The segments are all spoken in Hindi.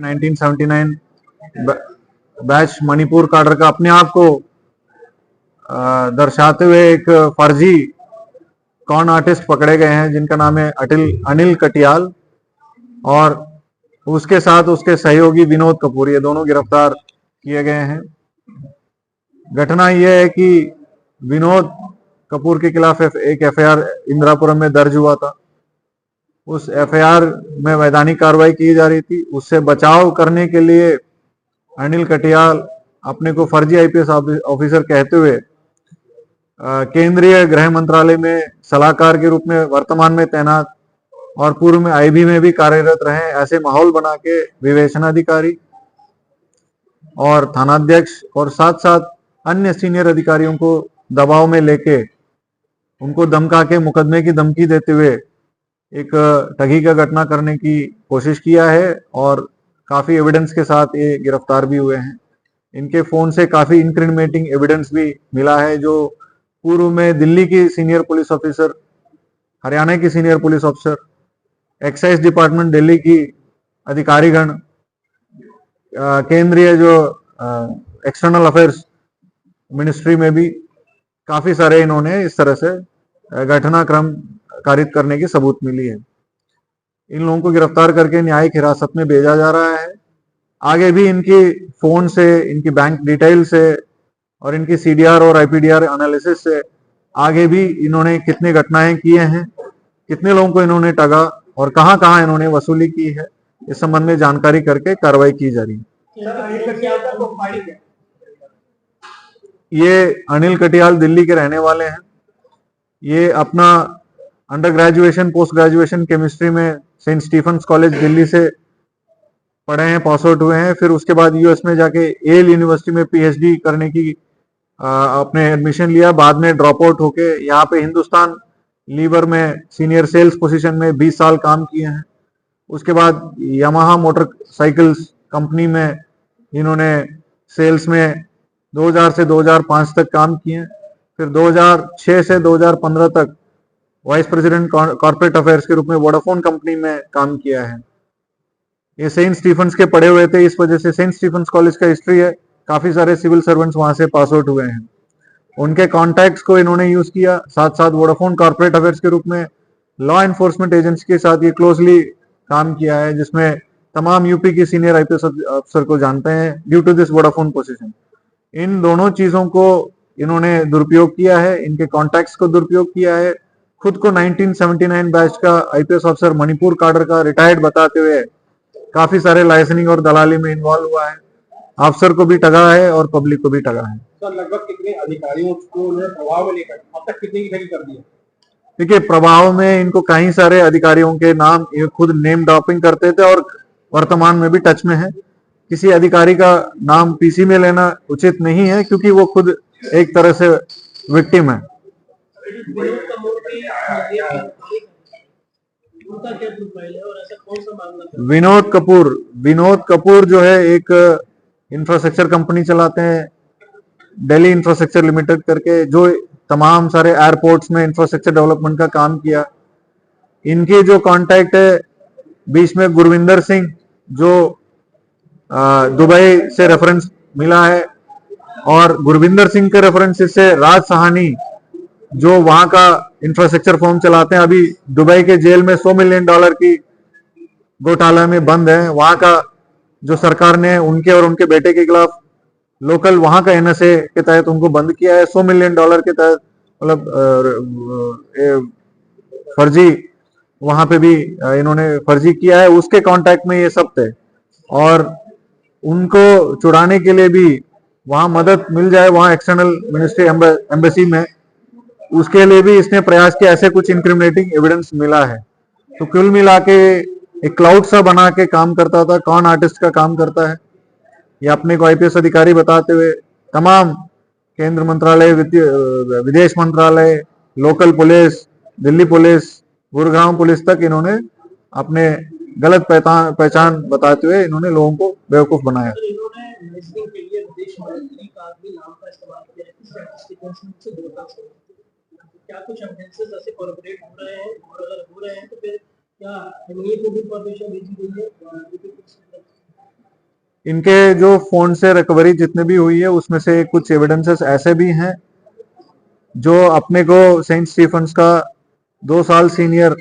1979 बैच मणिपुर काडर का अपने आप को दर्शाते हुए एक फर्जी कॉन आर्टिस्ट पकड़े गए हैं जिनका नाम है अनिल कटियाल, और उसके साथ उसके सहयोगी विनोद कपूर, ये दोनों गिरफ्तार किए गए हैं। घटना यह है कि विनोद कपूर के खिलाफ एक एफआईआर इंदिरापुरम में दर्ज हुआ था। उस एफआईआर में वैधानिक कार्रवाई की जा रही थी। उससे बचाव करने के लिए अनिल कटियाल अपने को फर्जी आईपीएस ऑफिसर कहते हुए केंद्रीय गृह मंत्रालय में सलाहकार के रूप में वर्तमान में तैनात और पूर्व में आईबी में भी कार्यरत रहे, ऐसे माहौल बना के विवेचनाधिकारी और थानाध्यक्ष और साथ साथ अन्य सीनियर अधिकारियों को दबाव में लेके उनको धमका के मुकदमे की धमकी देते हुए एक ठगी का घटना करने की कोशिश किया है, और काफी एविडेंस के साथ ये गिरफ्तार भी हुए हैं। इनके फोन से काफी इंक्रिमिनेटिंग एविडेंस भी मिला है, जो पूर्व में दिल्ली की सीनियर पुलिस ऑफिसर, हरियाणा की senior police officer, excise department Delhi की अधिकारीगण, केंद्रीय जो एक्सटर्नल अफेयर्स मिनिस्ट्री में भी काफी सारे इन्होंने इस तरह से घटनाक्रम कारित करने की सबूत मिली है। इन लोगों को गिरफ्तार करके न्यायिक हिरासत में भेजा जा रहा है। आगे भी इनकी फोन से, इनकी बैंक डिटेल से और इनकी सीडीआर और आईपीडीआर एनालिसिस से आगे भी इन्होंने कितनी घटनाएं किए हैं, कितने लोगों को इन्होंने ठगा और कहां कहां इन्होंने वसूली की है, इस संबंध में जानकारी करके कार्रवाई की जा रही है। ये अनिल कटियाल दिल्ली के रहने वाले हैं। ये अपना under graduation, post graduation chemistry में सेंट स्टीफेंस कॉलेज दिल्ली से पढ़े हैं, पास आउट हुए हैं। फिर उसके बाद यूएस में जाके येल यूनिवर्सिटी में पीएचडी करने की अपने एडमिशन लिया। बाद में ड्रॉप आउट होके यहाँ पे हिंदुस्तान लीवर में सीनियर सेल्स पोजीशन में 20 साल काम किए हैं। उसके बाद यामाहा मोटरसाइकिल्स कंपनी में इन्होंने सेल्स में 2000 से 2005 तक काम किए। फिर 2006 से 2015 तक वाइस प्रेसिडेंट कॉर्पोरेट अफेयर्स के रूप में वोडाफोन कंपनी में काम किया है। ये सेंट स्टीफेंस के पढ़े हुए थे, इस वजह से सेंट स्टीफेंस कॉलेज का हिस्ट्री है, काफी सारे सिविल सर्वेंट्स वहां से पास आउट हुए हैं। उनके कॉन्टैक्ट्स को इन्होंने यूज किया। साथ साथ वोडाफोन कॉर्पोरेट अफेयर्स के रूप में लॉ एनफोर्समेंट एजेंसी के साथ ये क्लोजली काम किया है, जिसमें तमाम यूपी की सीनियर आईपीएस अफसर को जानते हैं due to this Vodafone position. इन दोनों चीजों को इन्होंने दुरुपयोग किया है, इनके कॉन्टैक्ट्स को दुरुपयोग किया है। खुद को 1979 बैच का आईपीएस ऑफिसर मणिपुर काडर का रिटायर्ड बताते हुए काफी सारे लाइसेंसिंग और दलाली में इन्वॉल्व हुआ है। अफसर को भी ठगा है और पब्लिक को भी ठगा है। सर, लगभग कितने अधिकारियों को उन्होंने प्रभाव में लेकर अब तक कितने की ठगी कर दी है? देखिए, प्रभाव में इनको कई सारे अधिकारियों के नाम ये खुद नेम ड्रॉपिंग करते थे और वर्तमान में भी टच में है। किसी अधिकारी का नाम पीसी में लेना उचित नहीं है, क्योंकि वो खुद एक तरह से विक्टिम है। विनोद कपूर जो है एक इंफ्रास्ट्रक्चर कंपनी चलाते हैं, दिल्ली इंफ्रास्ट्रक्चर लिमिटेड करके, जो तमाम सारे एयरपोर्ट्स में इंफ्रास्ट्रक्चर डेवलपमेंट का काम किया। इनके जो कांटेक्ट है बीच में गुरविंदर सिंह, जो दुबई से रेफरेंस मिला है, और गुरविंदर सिंह के रेफरेंस से राज सहानी, जो वहां का इंफ्रास्ट्रक्चर फर्म चलाते हैं, अभी दुबई के जेल में $100 मिलियन की घोटाला में बंद है। वहां का जो सरकार ने उनके और उनके बेटे के खिलाफ लोकल वहां का एनएसए के तहत उनको बंद किया है। $100 मिलियन के तहत, मतलब फर्जी, वहां पे भी इन्होंने फर्जी किया है। उसके कांटेक्ट में ये सब थे, और उनको छुड़ाने के लिए भी वहां मदद मिल जाए, वहां एक्सटर्नल मिनिस्ट्री एम्बेसी में, उसके लिए भी इसने प्रयास किया। ऐसे कुछ इंक्रिमिनेटिंग एविडेंस मिला है। तो कुल मिला के एक क्लाउड सा बना के काम करता था, कौन आर्टिस्ट का काम करता है, ये अपने को आईपीएस अधिकारी बताते हुए तमाम केंद्र मंत्रालय, विदेश मंत्रालय, local police, Delhi police, Gurgaon police तक इन्होंने अपने गलत पहचान बताते हुए इन्होंने लोगों को बेवकूफ बनाया। क्या कुछ एविडेंसेस ऐसे कॉर्पोरेट हो रहे हैं, और अगर हो रहे हैं तो फिर क्या एमओयू को भी परमिशन भेजी गई है? इनके जो फोन से रिकवरी जितने भी हुई है उसमें से कुछ एविडेंसेस ऐसे भी हैं जो अपने को सेंट स्टीफन्स का 2 साल सीनियर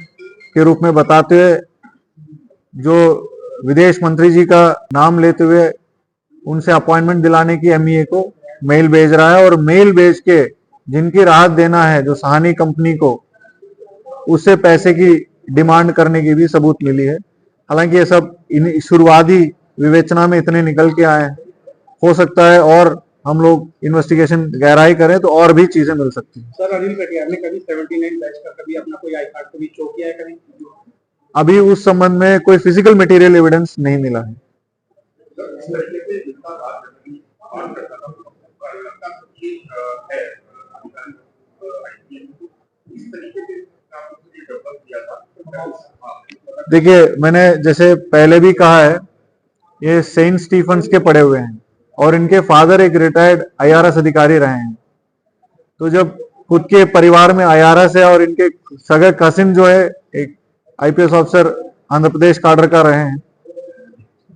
के रूप में बताते हुए जो विदेश मंत्री जी का नाम लेते हुए उनसे अपॉइंटमेंट दिलाने की एमईए को मेल भेज रहा है, और मेल भेज के जिनकी राहत देना है जो सहानी कंपनी को, उससे पैसे की डिमांड करने की भी सबूत मिली है। हालांकि ये सब शुरुआती विवेचना में इतने निकल के आए हैं, हो सकता है और हम लोग इन्वेस्टिगेशन गहराई करें तो और भी चीजें मिल सकती हैं। सर अनिल कटियार ने कभी 79 बैच का कभी अपना कोई आई कार्ड कभी शो किया है कभी? अभी उस संबंध में कोई फिजिकल मटेरियल एविडेंस नहीं मिला है। देखिए, मैंने जैसे पहले भी कहा है, ये सेंट स्टीफन्स के पढ़े हुए हैं और इनके फादर एक रिटायर्ड आईआरएस अधिकारी रहे हैं। तो जब खुद के परिवार में आईआरएस है और इनके सगे कसिन जो है एक IPS officer Andhra Pradesh cadre का रहे हैं,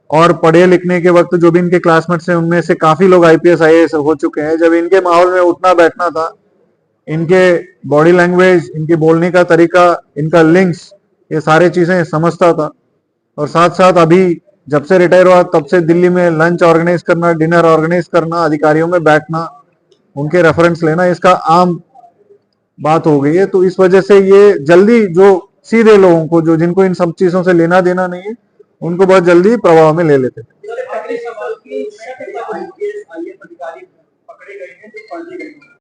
और पढ़े लिखने के वक्त जो भी इनके क्लासमेट्स हैं उनमें से काफी लोग आईपीएस आईएएस हो चुके हैं। जब इनके माहौल में उठना बैठना था, इनके बॉडी लैंग्वेज, इनके बोलने का तरीका, इनका लिंक्स, ये सारी चीजें समझता था। और साथ साथ अभी जब से रिटायर हुआ तब से दिल्ली में लंच ऑर्गेनाइज करना, डिनर ऑर्गेनाइज करना, अधिकारियों में बैठना, उनके रेफरेंस लेना, इसका आम बात हो गई है। तो इस वजह से ये जल्दी जो सीधे लोगों को, जो जिनको इन सब चीजों से लेना देना नहीं है, उनको बहुत जल्दी प्रभाव में ले लेते थे। पहले सवाल की आईएएस अधिकारी पकड़े गए हैं जो फर्जी गए हैं।